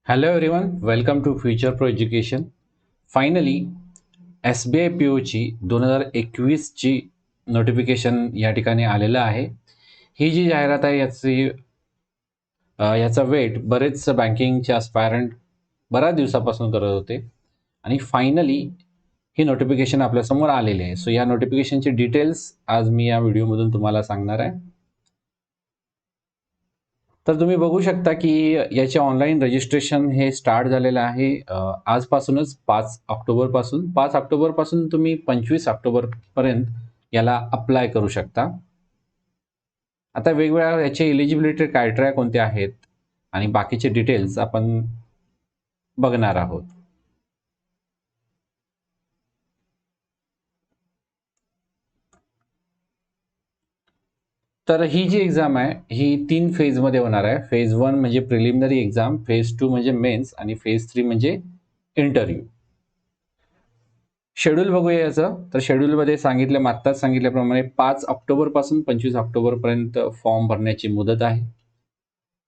Hello everyone, welcome to future pro education. Finally SBI POची 2021ची notification या ठिकाणी आलेलं आहे. ही जी जाहिरात आहे याचा वेट बरेच बँकिंगचे ॲस्पायरंट बऱ्याच दिवसापासून करत होते आणि फायनली ही नोटिफिकेशन आपल्यासमोर आलेली आहे. सो या नोटिफिकेशनचे डिटेल्स आज मी या व्हिडिओमधून तुम्हाला सांगणार आहे. तर तुम्ही बघू शकता की याचे ऑनलाईन रजिस्ट्रेशन हे स्टार्ट झालेलं आहे आजपासूनच 5 ऑक्टोबरपासून तुम्ही 25 ऑक्टोबरपर्यंत याला अप्लाय करू शकता. आता वेगवेगळ्या याचे एलिजिबिलिटी क्रायटेरिया कोणते आहेत आणि बाकीचे डिटेल्स आपण बघणार आहोत. तर ही जी एक्झाम आहे ही 3 फेजमध्ये होणार आहे. फेज 1 म्हणजे प्रिलिमिनरी एक्झाम, फेज 2 म्हणजे मेन्स आणि फेज 3 म्हणजे इंटरव्ह्यू. शेड्यूल बघूया याचं. तर शेड्यूलमध्ये आत्ताच सांगितल्याप्रमाणे 5 ऑक्टोबरपासून 25 ऑक्टोबरपर्यंत फॉर्म भरण्याची मुदत आहे.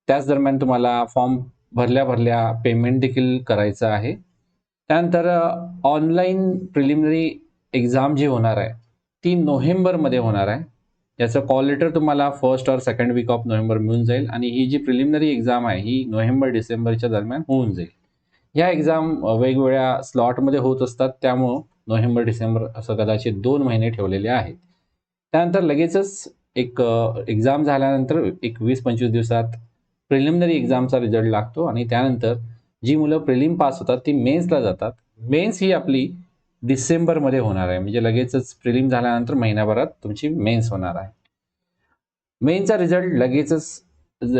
त्याच दरम्यान तुम्हाला फॉर्म भरल्या पेमेंट देखील करायचं आहे. त्यानंतर ऑनलाईन प्रिलिमिनरी एक्झाम जी होणार आहे ती नोव्हेंबरमध्ये होणार आहे. याचं कॉल लेटर तुम्हाला फर्स्ट और सेकंड वीक ऑफ नोव्हेंबर मिळून जाईल आणि ही जी प्रिलिमिनरी एक्झाम आहे ही नोव्हेंबर-डिसेंबरच्या दरम्यान होऊन जाईल. ह्या एक्झाम वेगवेगळ्या स्लॉटमध्ये होत असतात, त्यामुळं नोव्हेंबर-डिसेंबर असं कदाचित 2 महिने ठेवलेले आहेत. त्यानंतर लगेचच एक एक्झाम झाल्यानंतर एक 20-25 दिवसात प्रिलिमिनरी एक्झामचा रिझल्ट लागतो आणि त्यानंतर जी मुलं प्रिलिम पास होतात ती मेन्सला जातात. मेन्स ही आपली डिसेंबरमध्ये होणार आहे, म्हणजे लगेचच प्रिलिम झाल्यानंतर महिन्याभरात तुमची मेन्स होणार आहे. मेन्सचा रिझल्ट लगेचच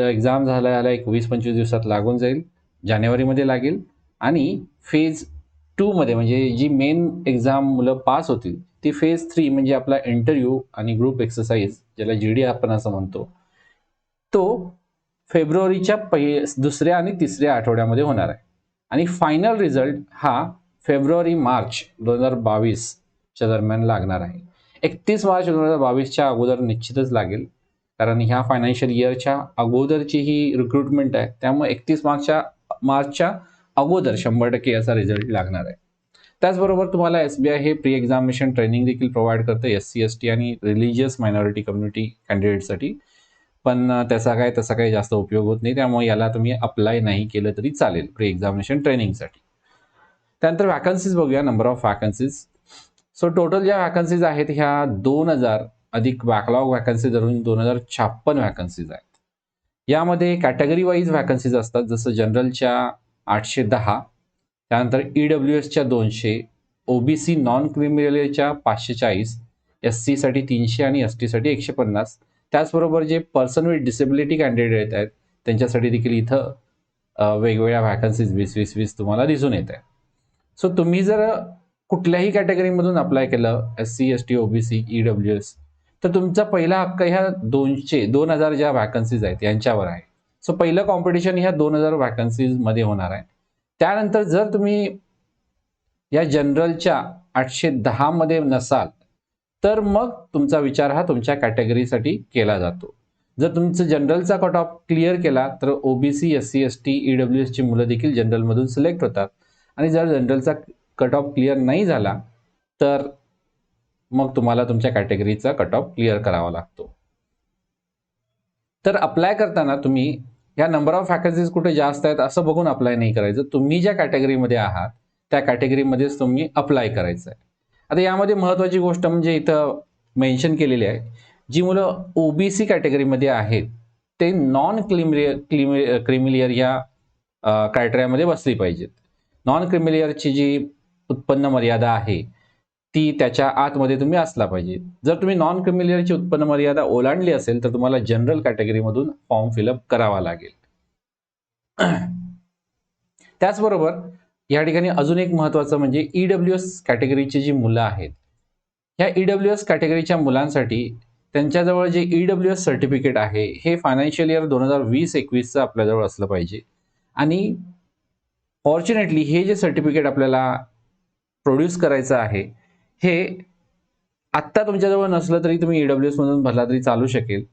एक्झाम झाल्या एक 20-25 दिवसात लागून जाईल, जानेवारीमध्ये लागेल आणि फेज 2 मध्ये म्हणजे जी मेन एक्झाम मुलं पास होतील ती फेज 3 म्हणजे आपला इंटरव्ह्यू आणि ग्रुप एक्सरसाइज ज्याला GD आपण असं म्हणतो, तो फेब्रुवारीच्या दुसऱ्या आणि तिसऱ्या आठवड्यामध्ये होणार आहे आणि फायनल रिझल्ट हा फेब्रुवारी-मार्च 2022च्या दरम्यान लागणार आहे. 31 मार्च 2022च्या अगोदर निश्चितच लागेल, कारण ह्या फायनान्शियल इयरच्या अगोदरची ही रिक्रुटमेंट आहे, त्यामुळे 31 मार्चच्या अगोदर 100% याचा रिझल्ट लागणार आहे. त्याचबरोबर तुम्हाला SBI हे प्री एक्झामिनेशन ट्रेनिंग देखील प्रोव्हाइड करतं SC ST आणि रिलिजियस मायनॉरिटी कम्युनिटी कॅन्डिडेटसाठी. पण तसा काही जास्त उपयोग होत नाही, त्यामुळे याला तुम्ही अप्लाय नाही केलं तरी चालेल प्री एक्झामिनेशन ट्रेनिंगसाठी. त्यानंतर वॅकन्सीज बघूया, number of vacancies. So total ज्या वॅकन्सीज आहेत ह्या 2000 अधिक बॅकलॉग वॅकन्सी धरून 2056 वॅकन्सीज आहेत. यामध्ये कॅटेगरी वाईज वॅकन्सीज असतात, जसं जनरलच्या 810, त्यानंतर EWSच्या 200, OBC नॉन क्रिमिलियरच्या 540, SC साठी 300 आणि ST साठी 150. त्याचबरोबर जे पर्सन विथ डिसेबिलिटी कॅन्डिडेट आहेत त्यांच्यासाठी देखील इथं वेगवेगळ्या वॅकन्सीज 20-20-20 तुम्हाला दिसून येत आहे. सो तुम्ही जर कुठल्याही कॅटेगरीमधून अप्लाय केलं SC ST OBC EWS तर तुमचा पहिला हक्क ह्या 2000 ज्या वॅकन्सीज आहेत यांच्यावर आहे. सो पहिलं कॉम्पिटिशन ह्या 2000 वॅकन्सीजमध्ये होणार आहे. त्यानंतर जर तुम्ही या जनरलच्या 810 मध्ये नसाल तर मग तुमचा विचार हा तुमच्या कॅटेगरीसाठी केला जातो. जर तुमचं जनरलचा कट ऑफ क्लिअर केला तर OBC SC ST EWS ची मुलं देखील जनरलमधून सिलेक्ट होतात आणि जर जनरलचा कट ऑफ क्लिअर नाही झाला तर मग तुम्हाला तुमच्या कॅटेगरीचा कट ऑफ क्लिअर करावा लागतो. तर अप्लाय करताना तुम्ही या नंबर ऑफ वॅकन्सीज कुठे जास्त आहेत असं बघून अप्लाय नाही करायचं. तुम्ही ज्या कॅटेगरीमध्ये आहात त्या कॅटेगरीमध्येच तुम्ही अप्लाय करायचं आहे. आता यामध्ये महत्त्वाची गोष्ट म्हणजे इथं मेन्शन केलेली आहे, जी मुलं OBC कॅटेगरीमध्ये आहेत ते नॉन क्रिमिलियर या क्रायटेरियामध्ये बसली पाहिजेत. नॉन क्रिमिलियरची जी उत्पन्न मर्यादा आहे ती त्याच्या आतमध्ये तुम्ही असला पाहिजे. जर तुम्ही नॉन क्रिमिलियरची उत्पन्न मर्यादा ओलांडली असेल तर तुम्हाला जनरल कॅटेगरीमधून फॉर्म फिलअप करावा लागेल. त्याचबरोबर या ठिकाणी अजून एक महत्त्वाचं म्हणजे EWS कॅटेगरीची जी मुलं आहेत, ह्या EWS कॅटेगरीच्या मुलांसाठी त्यांच्याजवळ जे EWS सर्टिफिकेट आहे हे फायनान्शियल इयर 2020-21चं आपल्याजवळ असलं पाहिजे आणि फॉर्च्युनेटली हे जे सर्टिफिकेट आपल्याला प्रोड्यूस करायचं आहे हे आत्ता तुमच्याजवळ नसलं तरी तुम्ही EWS मधून भरला तरी चालू शकेल.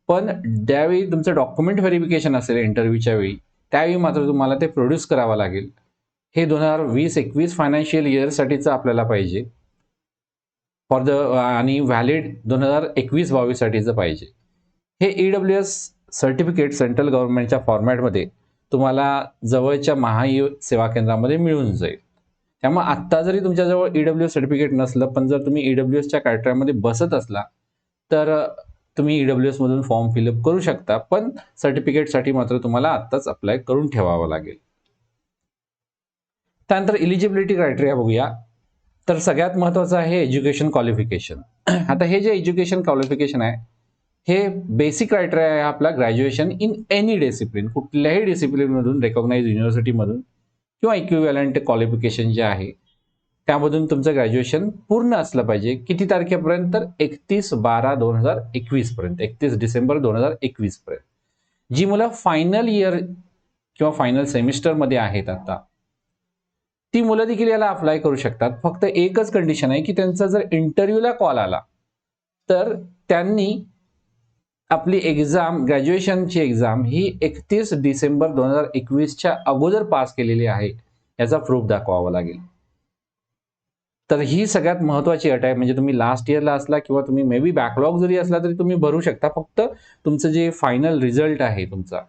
पण ज्यावेळी तुमचं डॉक्युमेंट व्हेरिफिकेशन असेल इंटरव्ह्यूच्या वेळी त्यावेळी मात्र तुम्हाला ते प्रोड्यूस करावं लागेल. हे 2020-21 फायनान्शियल इयरसाठीचं आपल्याला पाहिजे. फॉर द आणि व्हॅलिड 2021-22 साठीचं पाहिजे. हे EWS सर्टिफिकेट सेंट्रल गव्हर्नमेंटच्या फॉर्मॅटमध्ये तुम्हाला जवळच्या महाई सेवा केंद्रामध्ये मिळून जाईल. त्यामुळे आत्ता जरी तुमच्याजवळ EWS सर्टिफिकेट नसलं, पण जर तुम्ही EWSच्या क्रायटेरियामध्ये बसत असला, तर तुम्ही EWS मधून फॉर्म फिलअप करू शकता. पण सर्टिफिकेटसाठी मात्र तुम्हाला आत्ताच अप्लाय करून ठेवावं लागेल. त्यानंतर इलिजिबिलिटी क्रायटेरिया बघूया. तर सगळ्यात महत्त्वाचं आहे एज्युकेशन क्वालिफिकेशन. आता हे जे एज्युकेशन क्वालिफिकेशन आहे, हे बेसिक क्रायटेरिया आहे आपला ग्रॅज्युएशन इन एनी डिसिप्लिन, कुठल्याही डिसिप्लिनमधून रेकॉग्नाइज युनिव्हर्सिटीमधून किंवा इक्विव्हॅलंट क्वालिफिकेशन जे आहे त्यामधून तुमचं ग्रॅज्युएशन पूर्ण असलं पाहिजे. किती तारखेपर्यंत? तर 31/12/2021 पर्यंत, 31 डिसेंबर 2021 पर्यंत. जी मुलं फायनल इयर किंवा फायनल सेमिस्टरमध्ये आहेत आता, ती मुलं देखील याला अप्लाय करू शकतात. फक्त एकच कंडिशन आहे की त्यांचा जर इंटरव्ह्यूला कॉल आला तर त्यांनी आपली एक्झाम, ग्रॅज्युएशनची एक्झाम ही 31 डिसेंबर 2021च्या अगोदर पास केलेली आहे याचा प्रूफ दाखवावा लागेल. तर ही सगळ्यात महत्त्वाची अट आहे. म्हणजे तुम्ही लास्ट इयरला असला किंवा तुम्ही मे बी बॅकलॉग जरी असला तरी तुम्ही भरू शकता. फक्त तुमचं जे फायनल रिझल्ट आहे तुमचा,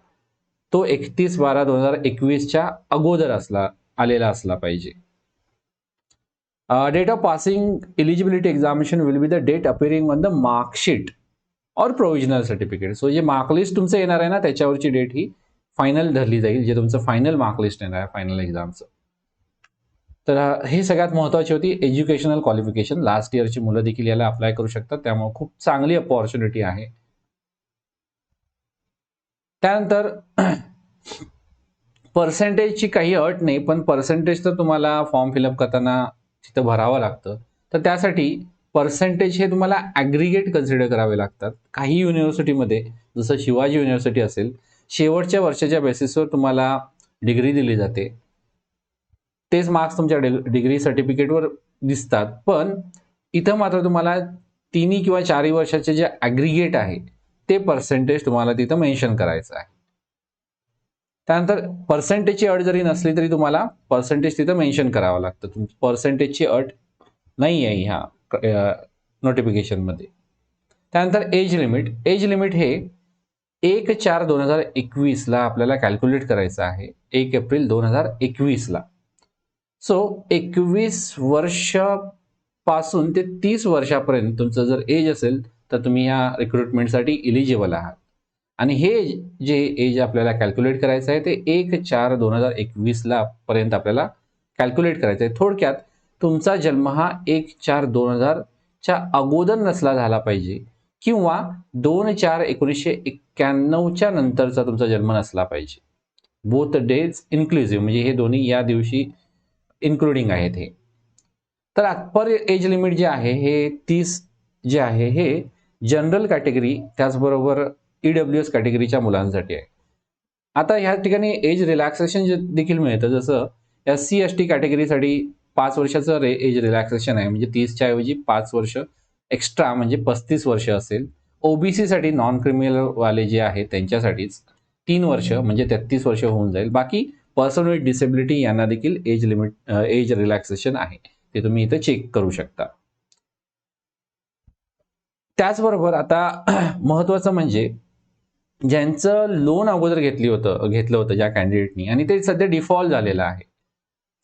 तो 31/12/2021च्या अगोदर आलेला असला पाहिजे. Date of passing eligibility examination will be the date appearing on the marksheet or provisional certificate. So जे मार्कलिस्ट तुमचं येणार आहे ना, त्याच्यावरची डेट ही फायनल धरली जाईल, जे तुमचं फायनल मार्कलिस्ट येणार आहे फायनल एक्झामचं. तर हे सगळ्यात महत्त्वाची होती एज्युकेशनल क्वालिफिकेशन. लास्ट इयरची मुलं देखील याला अप्लाय करू शकतात, त्यामुळे खूप चांगली अपॉर्च्युनिटी आहे. त्यानंतर पर्सेंटेजची काही अट नाही, पण पर्सेंटेज तर तुम्हाला फॉर्म फिलअप करताना तिथं भरावं लागतं. तर त्यासाठी पर्सेंटेज हे तुम्हाला ॲग्रिगेट कन्सिडर करावे लागतात. काही युनिव्हर्सिटीमध्ये, जसं शिवाजी युनिव्हर्सिटी असेल, शेवटच्या वर्षाच्या बेसिसवर तुम्हाला डिग्री दिली जाते. तेच मार्क्स तुमच्या डिग्री सर्टिफिकेटवर दिसतात. पण इथं मात्र तुम्हाला 3 किंवा 4 वर्षाचे जे ॲग्रिगेट आहे ते पर्सेंटेज तुम्हाला तिथं मेन्शन करायचं आहे. त्यानंतर पर्सेंटेजची अट जरी नसली तरी तुम्हाला पर्सेंटेज तिथं मेन्शन करावं लागतं. तुमची पर्सेंटेजची अट नाही आहे ह्या नोटिफिकेशनमध्ये. त्यानंतर एज लिमिट. एज लिमिट हे 1/4/2021ला आपल्याला कॅल्क्युलेट करायचं आहे. 1 एप्रिल 2021ला. सो 21 वर्षापासून ते 30 वर्षापर्यंत तुमचं जर एज असेल तर तुम्ही या रिक्रुटमेंटसाठी इलिजिबल आहात. आणि हे जे एज आपल्याला कॅल्क्युलेट करायचं आहे ते 1/4/2021ला पर्यंत आपल्याला कॅल्क्युलेट करायचं आहे. थोडक्यात तुमचा जन्म हा 1/4/2000च्या अगोदर नसला झाला पाहिजे किंवा 2/4/1991च्या नंतरचा तुमचा जन्म नसला पाहिजे. बोथ डेज इन्क्लुसिव्ह, म्हणजे हे दोन्ही या दिवशी इन्क्लुडिंग आहेत हे. तर अप्पर एज लिमिट जे आहे हे 30 जे आहे हे जनरल कॅटेगरी त्याचबरोबर EWS कॅटेगरीच्या मुलांसाठी आहे. आता ह्या ठिकाणी एज रिलॅक्सेशन देखील मिळतं. जसं SC ST कॅटेगरीसाठी 5 वर्षाचं एज रिलॅक्सेशन आहे, म्हणजे 30च्या ऐवजी 5 वर्ष एक्स्ट्रा म्हणजे 35 वर्ष असेल. OBC साठी नॉन क्रिमिनल वाले जे आहेत त्यांच्यासाठीच 3 वर्ष म्हणजे 33 वर्ष होऊन जाईल. बाकी पर्सन विथ डिसेबिलिटी यांना देखील एज रिलॅक्सेशन आहे, ते तुम्ही इथं चेक करू शकता. त्याचबरोबर आता महत्त्वाचं म्हणजे ज्यांचं लोन अगोदर घेतलं होतं ज्या कॅन्डिडेटनी आणि ते सध्या डिफॉल्ट झालेलं आहे,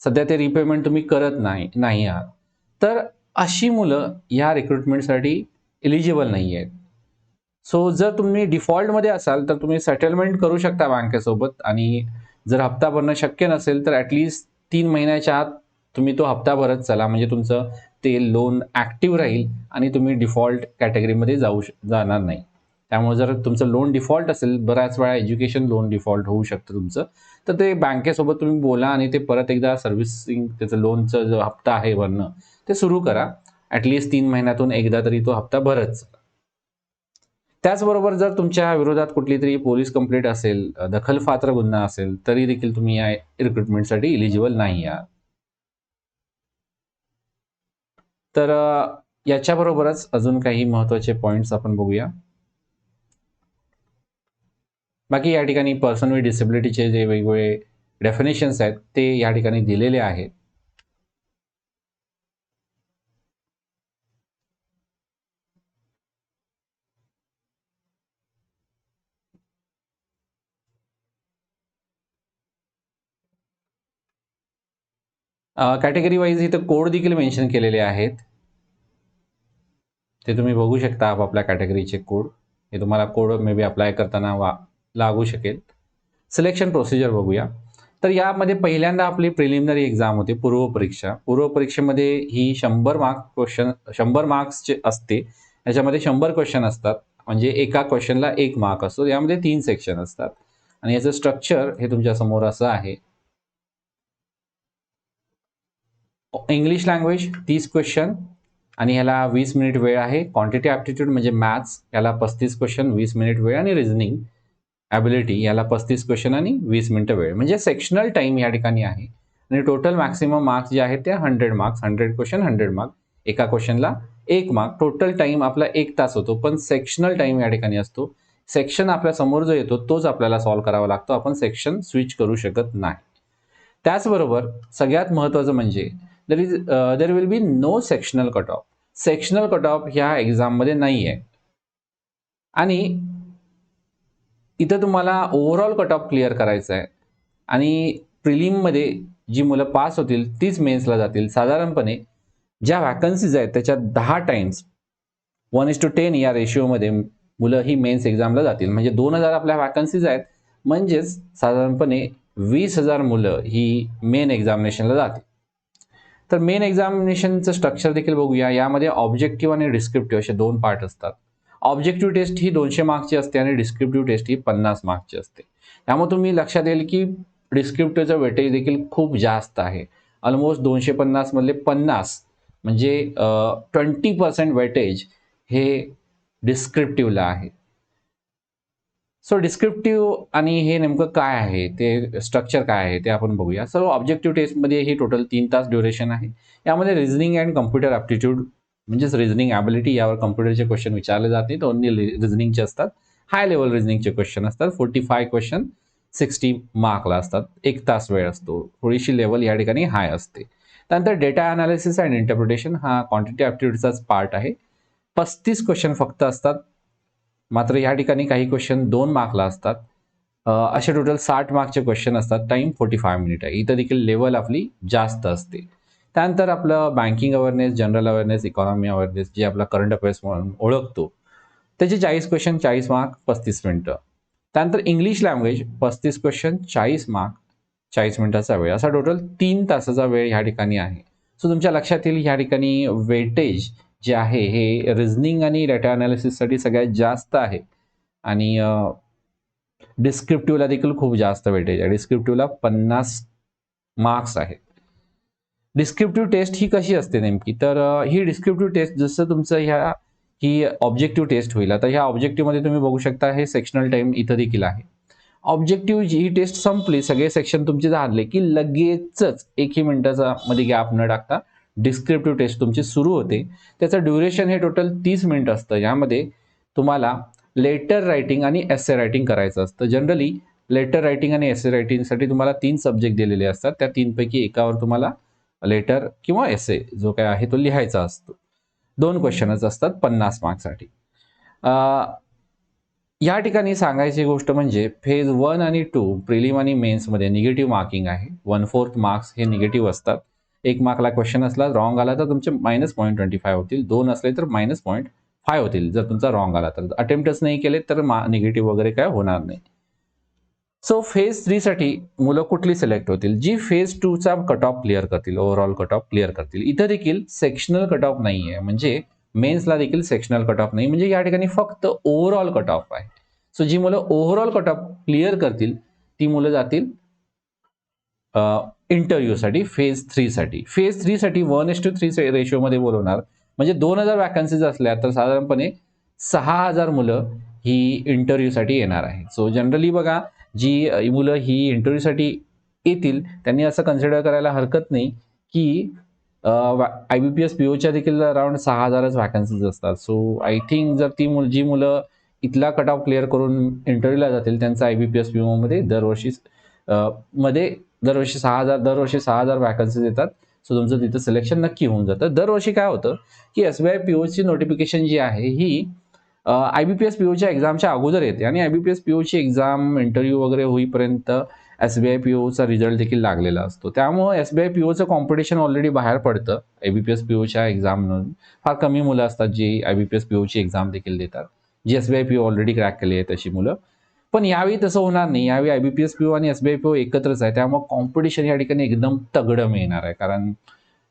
सध्या ते रिपेमेंट तुम्ही करत नाही आहात, तर अशी मुलं या रिक्रुटमेंटसाठी एलिजिबल नाही आहेत. सो जर तुम्ही डिफॉल्टमध्ये असाल तर तुम्ही सेटलमेंट करू शकता बँकेसोबत, आणि जर हप्ता भरणं शक्य नसेल तर ॲटलिस्ट 3 महिन्याच्या आत तुम्ही तो हप्ता भरत चला, म्हणजे तुमचं ते लोन ॲक्टिव्ह राहील आणि तुम्ही डिफॉल्ट कॅटेगरीमध्ये जाणार नाही. त्यामुळे जर तुमचं लोन डिफॉल्ट असेल, बऱ्याच वेळा एज्युकेशन लोन डिफॉल्ट होऊ शकतं तुमचं, तर ते बँकेसोबत तुम्ही बोला आणि ते परत एकदा सर्व्हिसिंग त्याचं लोनचं जो हप्ता आहे भरणं ते सुरू करा. ॲटलिस्ट 3 महिन्यातून एकदा तरी तो हप्ता भरत चला. त्याचबरोबर जर तुमच्या विरोधात कुठली तरी पोलीस कंप्लेंट असेल, दखलपात्र गुन्हा असेल, तरी देखील तुम्ही या रिक्रुटमेंटसाठी इलिजिबल नाही आहात. तर याच्याबरोबरच अजून काही महत्त्वाचे पॉईंट्स आपण बघूया. बाकी या ठिकाणी पर्सन विथ डिसेबिलिटीचे जे वेगवेगळे डेफिनेशन्स आहेत ते या ठिकाणी दिलेले आहेत. कॅटेगरी वाईज इथं कोड देखील मेन्शन केलेले आहेत. ते तुम्ही बघू शकता आपापल्या कॅटेगरीचे कोड. हे तुम्हाला कोड मे बी अप्लाय करताना लागू शकेल. सिलेक्शन प्रोसिजर बघूया. तर यामध्ये पहिल्यांदा आपली प्रिलिमिनरी एक्झाम होते, पूर्वपरीक्षा. पूर्वपरीक्षेमध्ये ही 100 मार्क्सचे असते. याच्यामध्ये 100 क्वेश्चन असतात. म्हणजे एका क्वेश्चनला 1 मार्क असतो. यामध्ये 3 सेक्शन असतात आणि याचं स्ट्रक्चर हे तुमच्या समोर असं आहे. इंग्लिश लँग्वेज 30 क्वेश्चन आणि ह्याला 20 मिनिट वेळ आहे. क्वांटिटी ॲप्टिट्यूड म्हणजे मॅथ्स याला 35 क्वेश्चन 20 मिनिट वेळ आणि रिझनिंग ॲबिलिटी याला 35 क्वेश्चन आणि 20 मिनिटं वेळ. म्हणजे सेक्शनल टाईम या ठिकाणी आहे आणि टोटल मॅक्सिमम मार्क्स जे आहेत ते 100 मार्क्स. 100 question 100 mark. एका क्वेश्चनला 1 मार्क. टोटल टाईम आपला 1 तास होतो, पण सेक्शनल टाईम या ठिकाणी असतो. सेक्शन आपल्या समोर जो येतो तोच आपल्याला सॉल्व्ह करावा लागतो. आपण सेक्शन स्विच करू शकत नाही. त्याचबरोबर सगळ्यात महत्त्वाचं म्हणजे there will be no sectional cut off. Sectional cut off ह्या एक्झाममध्ये नाही आहे आणि इथं तुम्हाला ओव्हरऑल कट ऑफ क्लिअर करायचा आहे आणि प्रिलिममध्ये जी मुलं पास होतील तीच मेन्सला जातील. साधारणपणे ज्या वॅकन्सीज आहेत त्याच्या 10 टाइम्स 1:10 या रेशिओमध्ये मुलं ही मेन्स एक्झामला जातील. म्हणजे 2000 आपल्या वॅकन्सीज आहेत, म्हणजेच साधारणपणे 20,000 मुलं ही मेन एक्झामिनेशनला जातील. तर मेन एक्झामिनेशनचं स्ट्रक्चर देखील बघूया. यामध्ये ऑब्जेक्टिव्ह आणि डिस्क्रिप्टिव्ह असे 2 पार्ट असतात. ऑब्जेक्टिव्ह टेस्ट ही 200 मार्क्सची असते आणि डिस्क्रिप्टिव्ह टेस्ट ही 50 मार्क्सची असते. त्यामुळे तुम्ही लक्षात येईल की डिस्क्रिप्टिव्हचं वेटेज देखील खूप जास्त आहे. ऑलमोस्ट 250 मधले 50 म्हणजे 20% वेटेज हे डिस्क्रिप्टिव्हला आहे. सो डिस्क्रिप्टिव्ह आणि हे नेमकं काय आहे, ते स्ट्रक्चर काय आहे ते आपण बघूया. सो ऑब्जेक्टिव्ह टेस्टमध्ये ही टोटल 3 तास ड्युरेशन आहे. यामध्ये रिझनिंग अँड कम्प्युटर ॲप्टिट्यूड म्हणजेच रिझनिंग ॲबिलिटी यावर कम्प्युटरचे क्वेश्चन विचारले जात नाहीत. ओन्ली रिझनिंगचे असतात. हाय लेवल रिझनिंगचे क्वेश्चन असतात. 45 क्वेश्चन 60 मार्कला असतात. 1 तास वेळ असतो. थोडीशी लेवल या ठिकाणी हाय असते. त्यानंतर डेटा अनालिसिस अँड इंटरप्रिटेशन हा क्वांटिटी ॲप्टिट्यूडचाच पार्ट आहे. 35 क्वेश्चन फक्त असतात. मात्र या ठिकाणी काही क्वेश्चन 2 मार्कला असतात. असे टोटल 60 मार्कचे क्वेश्चन असतात. टाईम 45 मिनिट आहे. इथं देखील लेवल आपली जास्त असते. त्यानंतर आपलं banking awareness, general awareness, economy awareness जे आपला करंट अफेअर्स म्हणून ओळखतो, त्याचे 40 क्वेश्चन 40 मार्क 35 मिनिटं. त्यानंतर इंग्लिश लँग्वेज 35 क्वेश्चन 40 मार्क 40 मिनिटाचा वेळ. असा टोटल 3 तासाचा वेळ ह्या ठिकाणी आहे. सो तुमच्या लक्षात येईल ह्या ठिकाणी वेटेज जे आहे हे रिझनिंग आणि डेटा अनालिसिससाठी सगळ्यात जास्त आहे आणि डिस्क्रिप्टिव्हला देखील खूप जास्त वेटेज आहे. डिस्क्रिप्टिव्हला 50 मार्क्स आहेत. डिस्क्रिप्टिव्ह टेस्ट ही कशी असते नेमकी, तर ही डिस्क्रिप्टिव्ह टेस्ट जसं तुमचं ही ऑब्जेक्टिव्ह टेस्ट होईल. आता ह्या ऑब्जेक्टिव्हमध्ये तुम्ही बघू शकता हे सेक्शनल टाईम इथं देखील आहे. ऑब्जेक्टिव्ह ही टेस्ट संपली, सगळे सेक्शन तुमचे झाले की लगेचच 1 मिनिटाचा मध्ये गॅप न टाकता डिस्क्रिप्टिव्ह टेस्ट तुमची सुरू होते. त्याचं ड्युरेशन हे टोटल 30 मिनिट असतं. यामध्ये तुम्हाला लेटर रायटिंग आणि एसे रायटिंग करायचं असतं. जनरली लेटर रायटिंग आणि एसे रायटिंगसाठी तुम्हाला 3 सब्जेक्ट दिलेले असतात. त्या 3 पैकी एकावर तुम्हाला लेटर किंवा एसे जो काय आहे तो लिहायचा असतो. 2 क्वेश्चनच असतात 50 मार्क्ससाठी. या ठिकाणी सांगायची गोष्ट म्हणजे फेज 1 आणि 2 प्रिलिम आणि मेन्समध्ये निगेटिव्ह मार्किंग आहे. 1/4 मार्क्स हे निगेटिव्ह असतात. 1 मार्कला क्वेश्चन असला रॉंग आला तर तुमचे -0.25 होतील. 2 असले तर -0.5 होतील. जर तुमचा रॉंग आला तर. अटेम्प्टच नाही केले तर निगेटिव्ह वगैरे काय होणार नाही. सो फेज 3 साठी मुलं कुठली सिलेक्ट होतील, जी फेज 2 चा कट ऑफ क्लिअर करतील, ओव्हरऑल कट ऑफ क्लिअर करतील. इथं देखील सेक्शनल कट ऑफ नाही आहे, म्हणजे मेन्सला देखील सेक्शनल कट ऑफ नाही, म्हणजे या ठिकाणी फक्त ओव्हरऑल कट ऑफ आहे. सो जी मुलं ओव्हरऑल कट ऑफ क्लिअर करतील ती मुलं जातील इंटरव्ह्यूसाठी फेज 3 साठी. फेज 3 साठी 1:3 रेशोमध्ये बोलवणार, म्हणजे 2000 वॅकन्सीज असल्या तर साधारणपणे 6000 मुलं ही इंटरव्ह्यूसाठी येणार आहे. सो जनरली बघा, जी मुलं ही इंटरव्ह्यूसाठी येतील त्यांनी असं कन्सिडर करायला हरकत नाही की IBPS POच्या देखील अराउंड 6000च वॅकन्सीज असतात. सो आय थिंक जर जी मुलं इथला कट ऑफ क्लिअर करून इंटरव्ह्यूला जातील त्यांचा IBPS PO मध्ये दरवर्षी 6,000 वॅकन्सीज येतात. सो तुमचं तिथं सिलेक्शन नक्की होऊन जातं. दरवर्षी काय होतं की SBI POची नोटिफिकेशन जी आहे ही IBPS POच्या एक्झामच्या अगोदर येते आणि IBPS POची एक्झाम इंटरव्ह्यू वगैरे होईपर्यंत SBI POचा रिझल्ट देखील लागलेला असतो. त्यामुळे SBI POचं कॉम्पिटिशन ऑलरेडी बाहेर पडतं IBPS POच्या एक्झाम म्हणून. फार कमी मुलं असतात जी IBPS POची एक्झाम देखील देतात, जी SBI PO ऑलरेडी क्रॅक केली आहे तशी मुलं. पण यावेळी तसं होणार नाही. यावेळी IBPS PO आणि SBI PO एकत्रच आहे. त्यामुळे कॉम्पिटिशन या ठिकाणी एकदम तगडं मिळणार आहे. कारण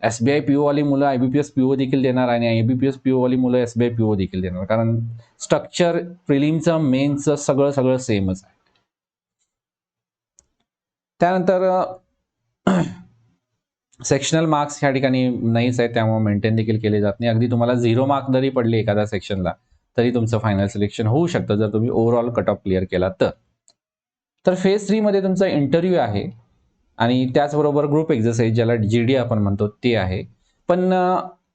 SBI PO वाली मुलं IBPS PO देखील देणार आणि IBPS PO वाली मुलं SBI PO देखील देणार. कारण स्ट्रक्चर प्रिलिमचं मेन्सचं सगळं सेमच आहे. त्यानंतर सेक्शनल मार्क्स या ठिकाणी नाहीच आहे, त्यामुळे मेंटेन देखील केले जात नाही. अगदी तुम्हाला 0 मार्क जरी पडले एखाद्या सेक्शनला तरी तुमचं फायनल सिलेक्शन होऊ शकतं जर तुम्ही ओव्हरऑल कट ऑफ क्लिअर केला तर फेज 3 मध्ये तुमचा इंटरव्ह्यू आहे आणि त्याचबरोबर ग्रुप एक्झरसाइज ज्याला GD आपण म्हणतो ते आहे. पण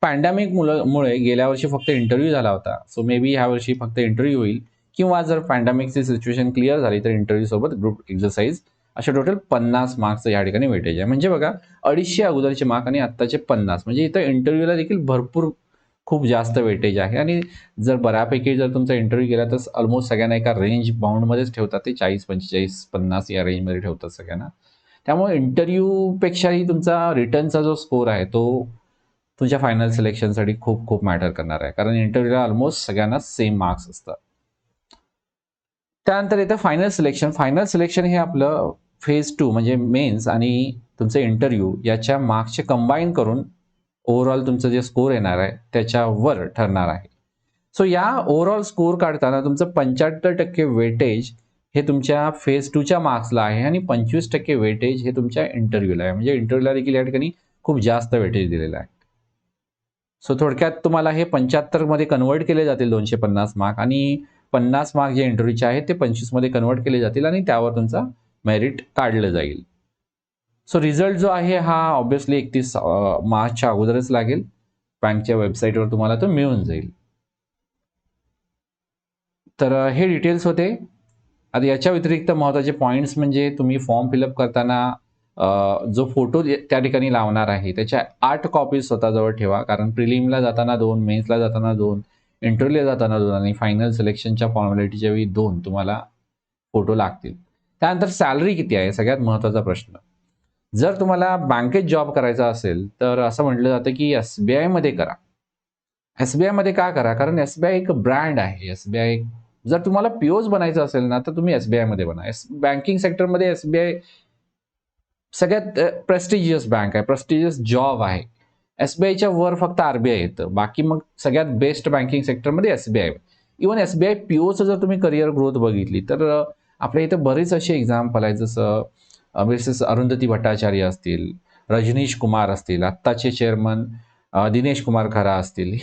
पॅन्डेमिक मुळे गेल्या वर्षी फक्त इंटरव्ह्यू झाला होता. सो मे बी ह्या वर्षी फक्त इंटरव्ह्यू होईल किंवा जर पॅन्डेमिकची सिच्युएशन क्लिअर झाली तर इंटरव्ह्यू सोबत ग्रुप एक्झरसाइज अशा टोटल 50 मार्क्सचं या ठिकाणी वेटेज आहे. म्हणजे बघा 250 अगोदरचे मार्क आणि आत्ताचे 50 म्हणजे इथं इंटरव्ह्यूला देखील भरपूर खूप जास्त वेटेज आहे आणि जर बऱ्यापैकी जर तुमचा इंटरव्ह्यू गेला तर ऑलमोस्ट सगळ्यांना एका रेंज बाउंडमध्येच ठेवतात, ते 40, 45, 50 या रेंजमध्ये ठेवतात सगळ्यांना. त्यामुळे इंटरव्ह्यूपेक्षाही तुमचा रिटर्नचा जो स्कोर आहे तो तुमच्या फायनल सिलेक्शनसाठी खूप खूप मॅटर करणार आहे. कारण इंटरव्ह्यूला ऑलमोस्ट सगळ्यांना सेम मार्क्स असतात. त्यानंतर येतं फायनल सिलेक्शन. फायनल सिलेक्शन हे आपलं फेज 2 म्हणजे मेन्स आणि तुमचे इंटरव्ह्यू याच्या मार्क्सचे कंबाईन करून ओव्हरऑल तुमचं जे स्कोर येणार आहे त्याच्यावर ठरणार आहे. सो या ओव्हरऑल स्कोर काढताना तुमचं 75% वेटेज हे तुमच्या फेज 2च्या मार्क्सला आहे आणि 25% वेटेज हे तुमच्या इंटरव्ह्यूला आहे. म्हणजे इंटरव्ह्यूला देखील या ठिकाणी खूप जास्त वेटेज दिलेलं आहे. सो थोडक्यात तुम्हाला हे 75 मध्ये कन्वर्ट केले जातील 250 मार्क आणि 50 मार्क जे इंटरव्ह्यूचे आहेत ते 25 मध्ये कन्वर्ट केले जातील आणि त्यावर तुमचा मेरिट काढलं जाईल. सो रिझल्ट जो आहे हा ऑब्व्हियसली 31 मार्चच्या अगोदरच लागेल. बँकच्या वेबसाईटवर तुम्हाला तो मिळून जाईल. तर हे डिटेल्स होते. आता याच्या व्यतिरिक्त महत्त्वाचे पॉईंट्स म्हणजे तुम्ही फॉर्म फिलअप करताना जो फोटो त्या ठिकाणी लावणार आहे त्याच्या 8 कॉपीज स्वतःजवळ ठेवा. कारण प्रिलिमला जाताना 2, मेन्सला जाताना 2, इंटरव्ह्यूला जाताना 2 आणि फायनल सिलेक्शनच्या फॉर्मॅलिटीच्या वेळी 2 तुम्हाला फोटो लागतील. त्यानंतर सॅलरी किती आहे सगळ्यात महत्त्वाचा प्रश्न. जर तुम्हाला बँकेत जॉब करायचा असेल तर असं म्हटलं जातं की SBI मध्ये करा. SBI मध्ये का करा? कारण SBI एक ब्रँड आहे. SBI जर तुम्हाला POच बनायचं असेल ना तर तुम्ही SBI मध्ये बना. बँकिंग सेक्टरमध्ये SBI सगळ्यात प्रेस्टिजियस बँक आहे, प्रेस्टिजियस जॉब आहे. SBIच्या वर फक्त RBI येतं. बाकी मग सगळ्यात बेस्ट बँकिंग सेक्टरमध्ये SBI. इव्हन SBI POचं जर तुम्ही करिअर ग्रोथ बघितली तर आपल्या इथं बरेच असे एक्झाम्पल आहेत. जसं मिसेस अरुंधती भट्टाचार्य असतील, रजनीश कुमार असतील, आत्ताचे चेअरमन दिनेश कुमार खरा असतील.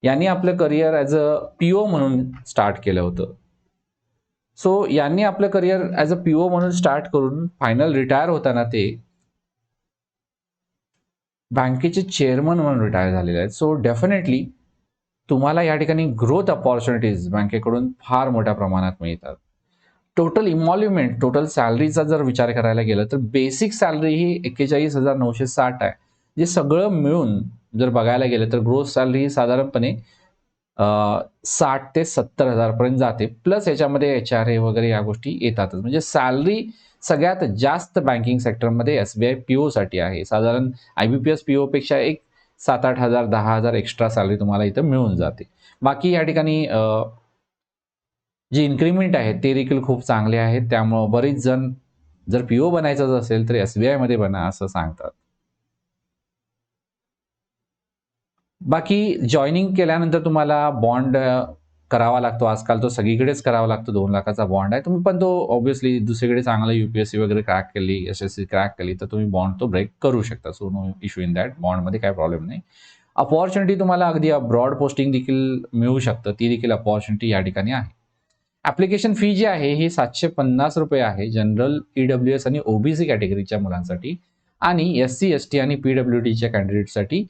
यांनी आपलं करिअर ॲज अ PO म्हणून स्टार्ट केलं होतं. सो यांनी आपलं करिअर ॲज अ PO म्हणून स्टार्ट करून फायनल रिटायर होताना ते बँकेचे चेअरमन म्हणून रिटायर झालेले आहेत. सो डेफिनेटली तुम्हाला या ठिकाणी ग्रोथ अपॉर्च्युनिटीज बँकेकडून फार मोठ्या प्रमाणात मिळतात. टोटल इमॉल्युमेंट, टोटल सॅलरीचा जर विचार करायला गेलं तर बेसिक सॅलरी ही 41,960 आहे. जे सगळं मिळून जर बघायला गेलं तर ग्रोथ सॅलरी ही साधारणपणे 60 ते 70,000 पर्यंत जाते. प्लस याच्यामध्ये HRA वगैरे या गोष्टी येतातच. म्हणजे सॅलरी सगळ्यात जास्त बँकिंग सेक्टरमध्ये SBI PO साठी आहे. साधारण IBPS PO पेक्षा एक 7,000-8,000, 10,000 एक्स्ट्रा सॅलरी तुम्हाला इथं मिळून जाते. बाकी या ठिकाणी जे इन्क्रिमेंट आहेत ते देखील खूप चांगले आहेत. त्यामुळं बरेच जण जर PO बनायचंच असेल तर SBI मध्ये बना असं सांगतात. बाकी जॉईनिंग केल्यानंतर तुम्हाला बॉन्ड करावा लागतो. आजकाल तो सगळीकडेच करावा लागतो. 2 लाखाचा बॉन्ड आहे. तुम्ही पण तो ऑब्व्हियसली दुसरीकडे चांगला UPSC वगैरे क्रॅक केली, SSC क्रॅक केली तर तुम्ही बॉन्ड तो ब्रेक करू शकता. So no issue in that. बॉन्डमध्ये काही प्रॉब्लेम नाही. अपॉर्च्युनिटी तुम्हाला अगदी अब्रॉड पोस्टिंग देखील मिळू शकतं. ती देखील अपॉर्च्युनिटी या ठिकाणी आहे. ॲप्लिकेशन फी जी आहे ही ₹750 आहे. जनरल, EWS आणि OBC कॅटेगरीच्या मुलांसाठी आणि SC, ST आणि PWDच्या कॅन्डिडेटसाठी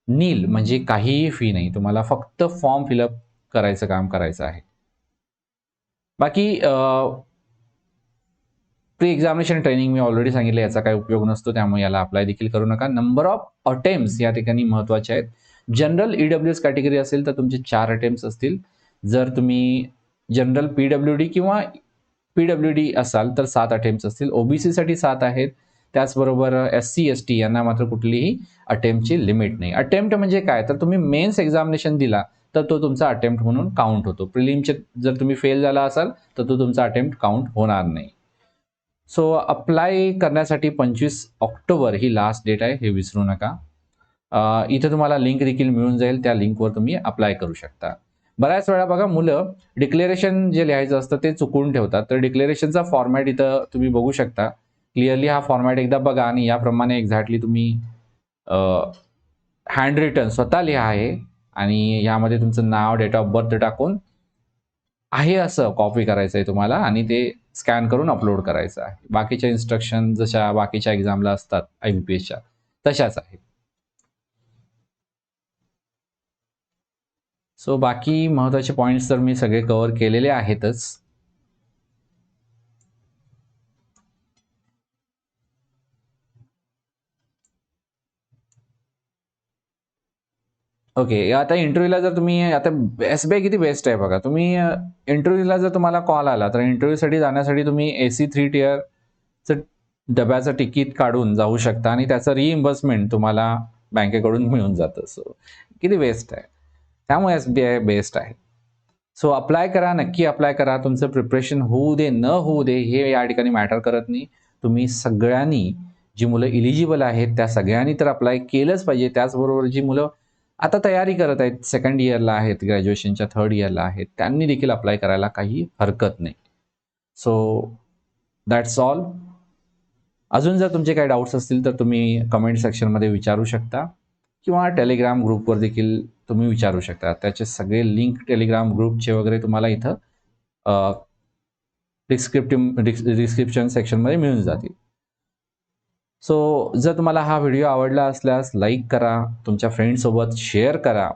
नील म्हणजे काहीही फी नाही. तुम्हाला फक्त फॉर्म फिलअप करायचं काम करायचं आहे. बाकी प्री एक्झामिनेशन ट्रेनिंग मी ऑलरेडी सांगितलं, याचा काही उपयोग नसतो, त्यामुळे याला अप्लाय देखील करू नका. नंबर ऑफ अटेम्प्ट्स या ठिकाणी महत्त्वाचे आहेत. जनरल ईडब्ल्यूएस कॅटेगरी असेल तर तुमचे 4 अटेम्प्ट्स असतील. जर तुम्ही जनरल पीडब्ल्यूडी किंवा पीडब्ल्यूडी असाल तर 7 अटेम्प्ट्स असतील. ओबीसीसाठी 7 आहेत. त्याचबरोबर एससी, एसटी यांना मात्र कुठलीही अटेम्प्टची लिमिट नाही. अटेम्प्ट म्हणजे काय? तर तुम्ही मेन्स एक्झामिनेशन दिला तर तो तुमचा अटेम्प्ट म्हणून काउंट होतो. प्रिलिमचे जर तुम्ही फेल झाला असाल तर तो तुमचा अटेम्प्ट काउंट होणार नाही. सो अप्लाय करण्यासाठी 25 ऑक्टोबर ही लास्ट डेट आहे, हे विसरू नका. इथे तुम्हाला लिंक देखील मिळून जाईल. त्या लिंकवर तुम्ही अप्लाय करू शकता. बऱ्याच वेळा बघा मुलं डिक्लेरेशन जे लिहायचं असतं ते चुकवून ठेवतात. तर डिक्लेरेशनचा फॉर्मॅट इथं तुम्ही बघू शकता. क्लिअरली हा फॉर्मॅट एकदा बघा आणि याप्रमाणे एक्झॅक्टली तुम्ही हँड रिटन स्वतः लिहा आहे आणि यामध्ये तुमचं नाव, डेट ऑफ बर्थ टाकून आहे असं कॉपी करायचं आहे तुम्हाला आणि ते स्कॅन करून अपलोड करायचं आहे. बाकीच्या इन्स्ट्रक्शन जशा बाकीच्या एक्झामला असतात IBPSच्या तशाच आहेत. सो बाकी महत्त्वाचे पॉइंट्स तर मी सगळे कव्हर केलेले आहेतच. ओके. आता इंटरव्ह्यूला जर तुम्ही आता SBI किती बेस्ट आहे बघा. तुम्ही इंटरव्ह्यूला जर तुम्हाला कॉल आला तर इंटरव्ह्यूसाठी जाण्यासाठी तुम्ही AC 3 टिअरचं डब्याचं तिकीट काढून जाऊ शकता आणि त्याचं रिइम्बर्समेंट तुम्हाला बँकेकडून मिळून जातं. सो किती बेस्ट आहे. त्यामुळे SBI बेस्ट आहे. सो अप्लाय करा, नक्की अप्लाय करा. तुमचं प्रिपरेशन होऊ दे, न होऊ दे, हे या ठिकाणी मॅटर करत नाही. तुम्ही सगळ्यांनी, जी मुलं इलिजिबल आहेत, त्या सगळ्यांनी तर अप्लाय केलंच पाहिजे. त्याचबरोबर जी मुलं आता तयारी करत आहेत, सेकंड इयरला आहेत, ग्रॅज्युएशनच्या थर्ड इयरला आहेत, त्यांनी देखील अप्लाय करायला काही हरकत नाही. So that's all. अजून जर तुमचे काही डाऊट्स असतील तर तुम्ही कमेंट सेक्शनमध्ये विचारू शकता किंवा टेलिग्राम ग्रुपवर देखील तुम्ही विचारू शकता. त्याचे सगळे लिंक टेलिग्राम ग्रुपचे वगैरे तुम्हाला इथं डिस्क्रिप्शन सेक्शनमध्ये मिळून जातील. सो जर तुम्हाला हा व्हिडिओ आवडला असल्यास लाईक करा, तुमच्या फ्रेंड्ससोबत शेअर करा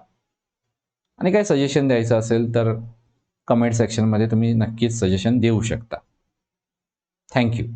आणि काही सजेशन द्यायचं असेल तर कमेंट सेक्शनमध्ये तुम्ही नक्कीच सजेशन देऊ शकता. Thank you.